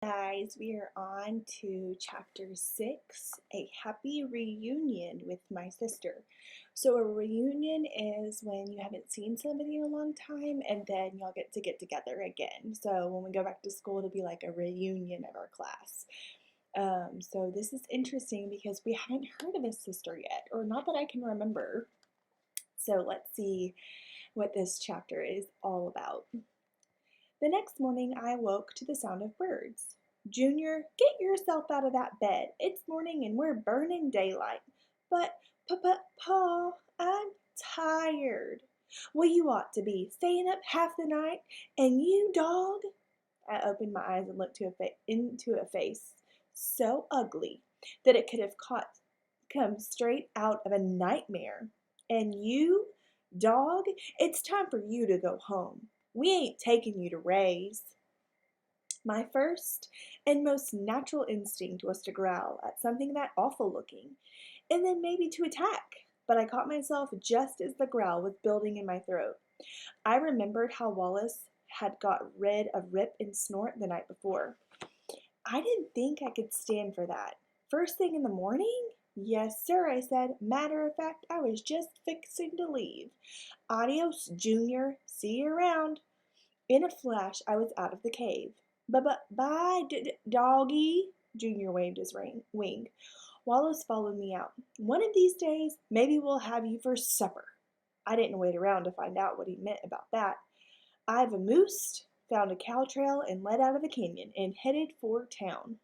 Guys, we are on to chapter 6, A Happy Reunion with My Sister. So a reunion is when you haven't seen somebody in a long time and then y'all get together again. So when we go back to school, it'll be like a reunion of our class. So this is interesting because we haven't heard of his sister yet, or not that I can remember. So let's see what this chapter is all about. The next morning I awoke to the sound of birds. Junior, get yourself out of that bed. It's morning and we're burning daylight. But, Pa, I'm tired. Well, you ought to be staying up half the night. And you, dog? I opened my eyes and looked into a face so ugly that it could have come straight out of a nightmare. And you, dog, it's time for you to go home. We ain't taking you to raise. My first and most natural instinct was to growl at something that awful looking, and then maybe to attack, but I caught myself just as the growl was building in my throat. I remembered how Wallace had got rid of Rip and Snort the night before. I didn't think I could stand for that. First thing in the morning? Yes, sir, I said. Matter of fact, I was just fixing to leave. Adios, Junior. See you around. In a flash, I was out of the cave. Bye, doggy, Junior waved his wing. Wallace followed me out. One of these days, maybe we'll have you for supper. I didn't wait around to find out what he meant about that. I vamoosed, found a cow trail, and led out of the canyon and headed for town.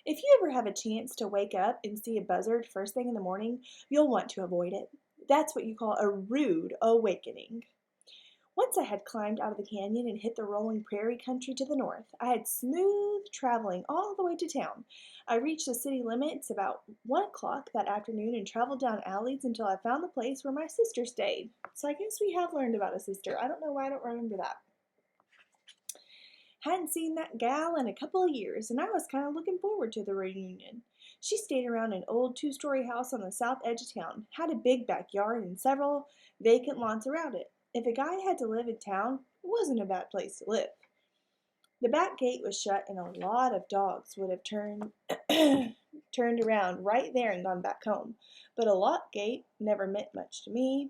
If you ever have a chance to wake up and see a buzzard first thing in the morning, you'll want to avoid it. That's what you call a rude awakening. Once I had climbed out of the canyon and hit the rolling prairie country to the north, I had smooth traveling all the way to town. I reached the city limits about 1 o'clock that afternoon and traveled down alleys until I found the place where my sister stayed. So I guess we have learned about a sister. I don't know why I don't remember that. Hadn't seen that gal in a couple of years, and I was kind of looking forward to the reunion. She stayed around an old two-story house on the south edge of town, had a big backyard and several vacant lots around it. If a guy had to live in town, it wasn't a bad place to live. The back gate was shut, and a lot of dogs would have turned around right there and gone back home. But a locked gate never meant much to me.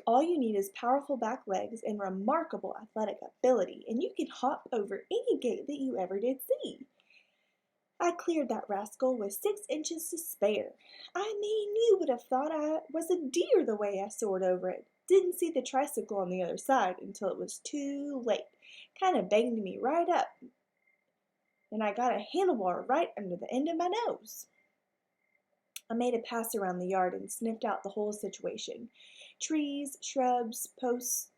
All you need is powerful back legs and remarkable athletic ability, and you can hop over any gate that you ever did see. I cleared that rascal with 6 inches to spare. I mean, you would have thought I was a deer the way I soared over it. Didn't see the tricycle on the other side until it was too late. Kind of banged me right up, and I got a handlebar right under the end of my nose. I made a pass around the yard and sniffed out the whole situation. Trees, shrubs, post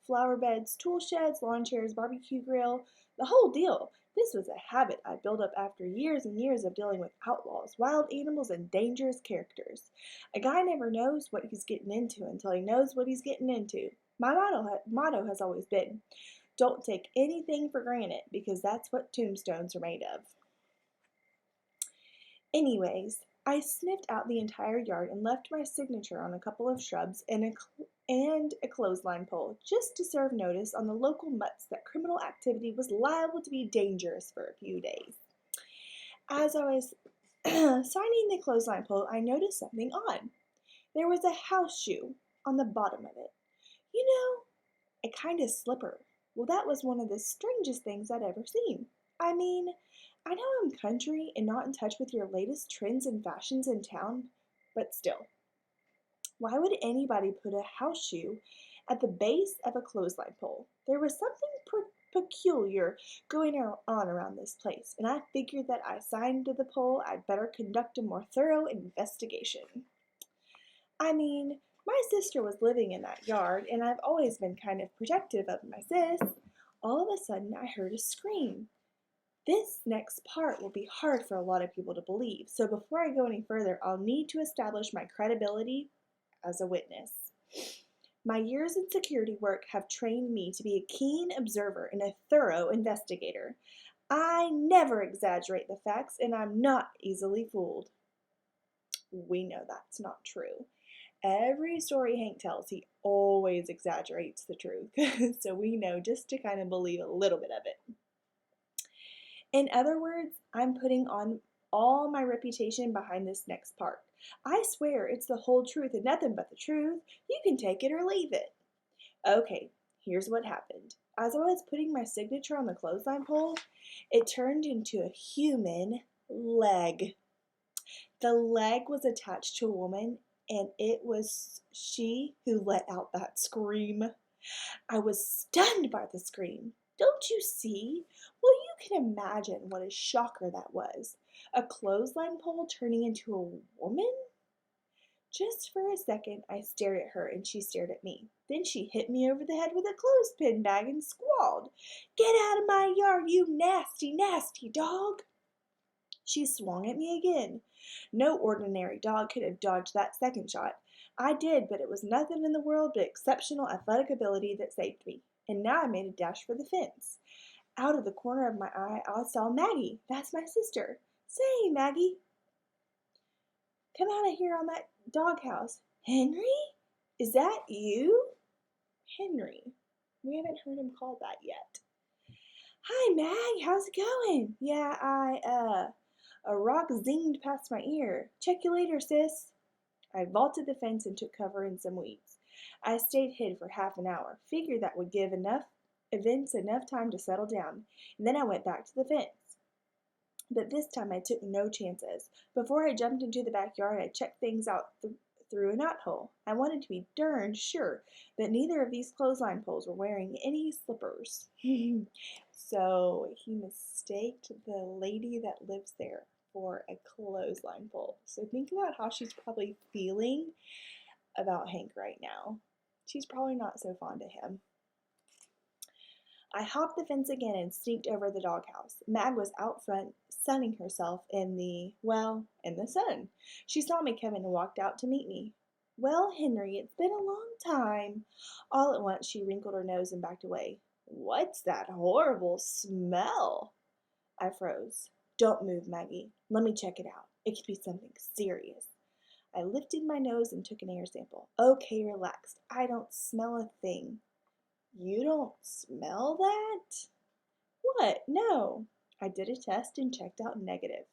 flower beds, tool sheds, lawn chairs, barbecue grill, the whole deal. This was a habit I built up after years and years of dealing with outlaws, wild animals, and dangerous characters. A guy never knows what he's getting into until he knows what he's getting into. My motto has always been, don't take anything for granted, because that's what tombstones are made of. Anyways, I sniffed out the entire yard and left my signature on a couple of shrubs and a clothesline pole, just to serve notice on the local mutts that criminal activity was liable to be dangerous for a few days. As I was signing the clothesline pole, I noticed something odd. There was a house shoe on the bottom of it. You know, a kind of slipper. Well, that was one of the strangest things I'd ever seen. I mean, I know I'm country and not in touch with your latest trends and fashions in town, but still, why would anybody put a house shoe at the base of a clothesline pole? There was something peculiar going on around this place, and I figured that I signed to the pole I'd better conduct a more thorough investigation. I mean, my sister was living in that yard, and I've always been kind of protective of my sis. All of a sudden, I heard a scream. This next part will be hard for a lot of people to believe, so before I go any further, I'll need to establish my credibility as a witness. My years in security work have trained me to be a keen observer and a thorough investigator. I never exaggerate the facts, and I'm not easily fooled. We know that's not true. every story Hank tells, he always exaggerates the truth. So we know just to kind of believe a little bit of it. In other words, I'm putting on all my reputation behind this next part. I swear it's the whole truth and nothing but the truth. You can take it or leave it. Okay, here's what happened. As I was putting my signature on the clothesline pole, it turned into a human leg. The leg was attached to a woman, and it was she who let out that scream. I was stunned by the scream. Don't you see? Well, you can imagine what a shocker that was. A clothesline pole turning into a woman? Just for a second, I stared at her and she stared at me. Then she hit me over the head with a clothespin bag and squalled, "Get out of my yard, you nasty, nasty dog!" She swung at me again. No ordinary dog could have dodged that second shot. I did, but it was nothing in the world but exceptional athletic ability that saved me. And now I made a dash for the fence. Out of the corner of my eye, I saw Maggie. That's my sister. "Say, Maggie, come out of here on that doghouse." "Henry? Is that you?" Henry. We haven't heard him called that yet. "Hi, Mag. How's it going?" "Yeah, a rock zinged past my ear. Check you later, sis." I vaulted the fence and took cover in some weeds. I stayed hid for half an hour. Figured that would give events enough time to settle down. And then I went back to the fence. But this time I took no chances. Before I jumped into the backyard, I checked things out through a knothole. I wanted to be darned sure that neither of these clothesline poles were wearing any slippers. So he mistaked the lady that lives there for a clothesline pole. So think about how she's probably feeling about Hank right now. She's probably not so fond of him. I hopped the fence again and sneaked over the doghouse. Mag was out front, sunning herself in the sun. She saw me coming and walked out to meet me. "Well, Henry, it's been a long time." All at once she wrinkled her nose and backed away. "What's that horrible smell?" I froze. "Don't move, Maggie. Let me check it out. It could be something serious." I lifted my nose and took an air sample. "Okay, relax. I don't smell a thing." "You don't smell that?" "What? No." I did a test and checked out negative.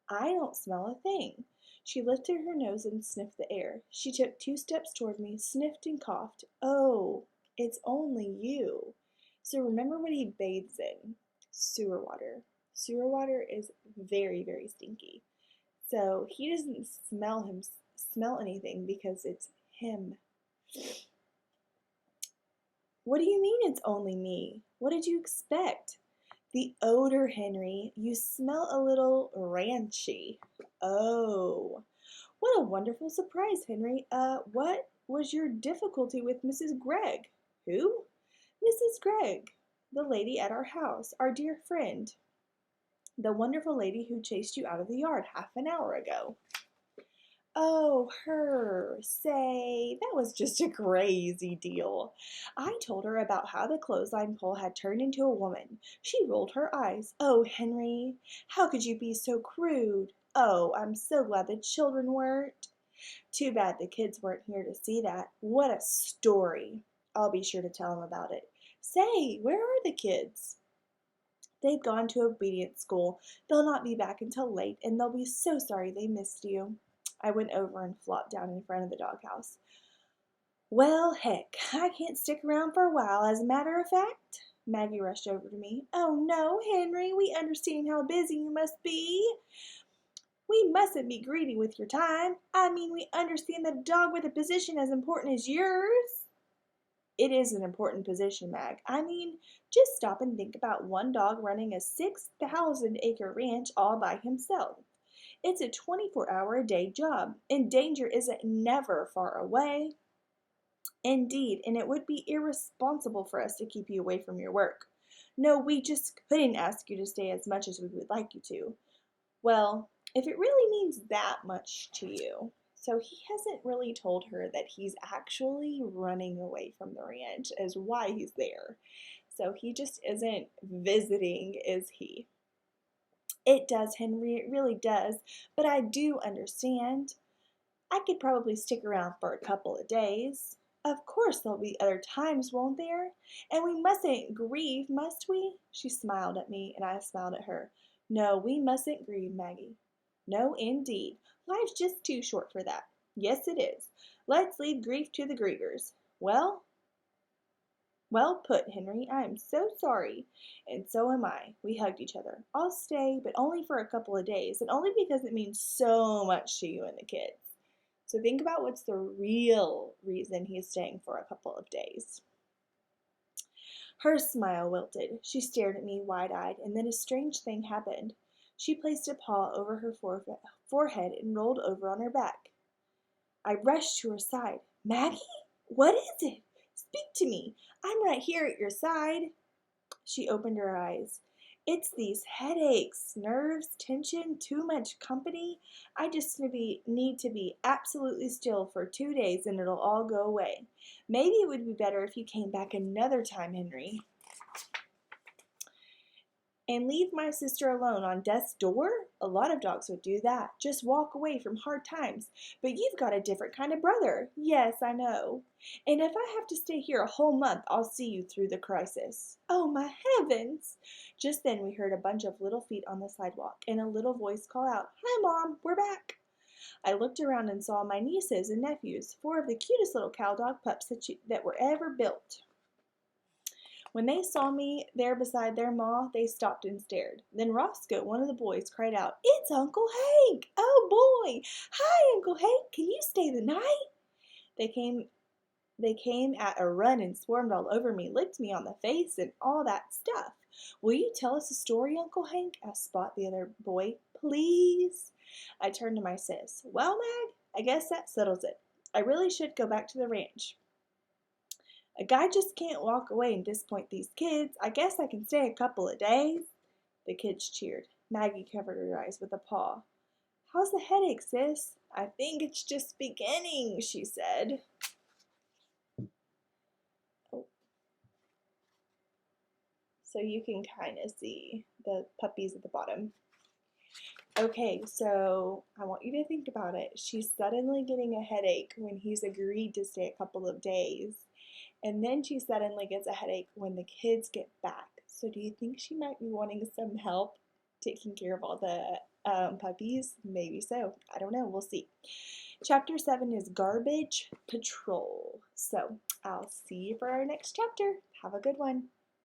"I don't smell a thing." She lifted her nose and sniffed the air. She took 2 steps toward me, sniffed and coughed. "Oh, it's only you." So remember what he bathes in? Sewer water. Sewer water is very, very stinky. So he doesn't smell anything because it's him. "What do you mean it's only me? What did you expect?" "The odor, Henry. You smell a little ranchy." "Oh, what a wonderful surprise, Henry. What was your difficulty with Mrs. Gregg?" "Who?" "Mrs. Gregg, the lady at our house, our dear friend. The wonderful lady who chased you out of the yard half an hour ago." "Oh, her. Say, that was just a crazy deal. I told her about how the clothesline pole had turned into a woman. She rolled her eyes. Oh, Henry, how could you be so crude? Oh, I'm so glad the children weren't. Too bad the kids weren't here to see that. What a story. I'll be sure to tell them about it. Say, where are the kids?" "They've gone to obedience school. They'll not be back until late, and they'll be so sorry they missed you." I went over and flopped down in front of the doghouse. "Well, heck, I can't stick around for a while, as a matter of fact." Maggie rushed over to me. "Oh, no, Henry, we understand how busy you must be. We mustn't be greedy with your time. I mean, we understand that a dog with a position as important as yours—" "It is an important position, Mag. I mean, just stop and think about one dog running a 6,000-acre ranch all by himself. It's a 24-hour-a-day job, and danger isn't never far away." "Indeed, and it would be irresponsible for us to keep you away from your work. No, we just couldn't ask you to stay as much as we would like you to." "Well, if it really means that much to you." So he hasn't really told her that he's actually running away from the ranch as why he's there. So he just isn't visiting, is he? "It does, Henry, it really does. But I do understand. I could probably stick around for a couple of days. Of course there'll be other times, won't there? And we mustn't grieve, must we? She smiled at me, and I smiled at her. No, we mustn't grieve, Maggie. No, indeed. Life's just too short for that. Yes, it is. Let's leave grief to the grievers. Well put, Henry. I am so sorry. And so am I. We hugged each other. I'll stay, but only for a couple of days, and only because it means so much to you and the kids. So think about what's the real reason he's staying for a couple of days. Her smile wilted. She stared at me wide-eyed, and then a strange thing happened. She placed a paw over her forehead and rolled over on her back. I rushed to her side. Maggie? What is it? Speak to me. I'm right here at your side. She opened her eyes. It's these headaches, nerves, tension, too much company. I just need to be absolutely still for 2 days and it'll all go away. Maybe it would be better if you came back another time, Henry. And leave my sister alone on death's door? A lot of dogs would do that. Just walk away from hard times. But you've got a different kind of brother. Yes, I know. And if I have to stay here a whole month, I'll see you through the crisis. Oh, my heavens! Just then we heard a bunch of little feet on the sidewalk and a little voice call out, Hi, Mom, we're back. I looked around and saw my nieces and nephews, 4 of the cutest little cow dog pups that were ever built. When they saw me there beside their ma, they stopped and stared. Then Roscoe, one of the boys, cried out, It's Uncle Hank! Oh boy! Hi, Uncle Hank! Can you stay the night? They came at a run and swarmed all over me, licked me on the face, and all that stuff. Will you tell us a story, Uncle Hank? Asked Spot, the other boy. Please? I turned to my sis. Well, Mag, I guess that settles it. I really should go back to the ranch. A guy just can't walk away and disappoint these kids. I guess I can stay a couple of days. The kids cheered. Maggie covered her eyes with a paw. How's the headache, sis? I think it's just beginning, she said. Oh. So you can kind of see the puppies at the bottom. Okay, so I want you to think about it. She's suddenly getting a headache when he's agreed to stay a couple of days. And then she suddenly gets a headache when the kids get back. So do you think she might be wanting some help taking care of all the puppies? Maybe so. I don't know. We'll see. Chapter 7 is Garbage Patrol. So I'll see you for our next chapter. Have a good one.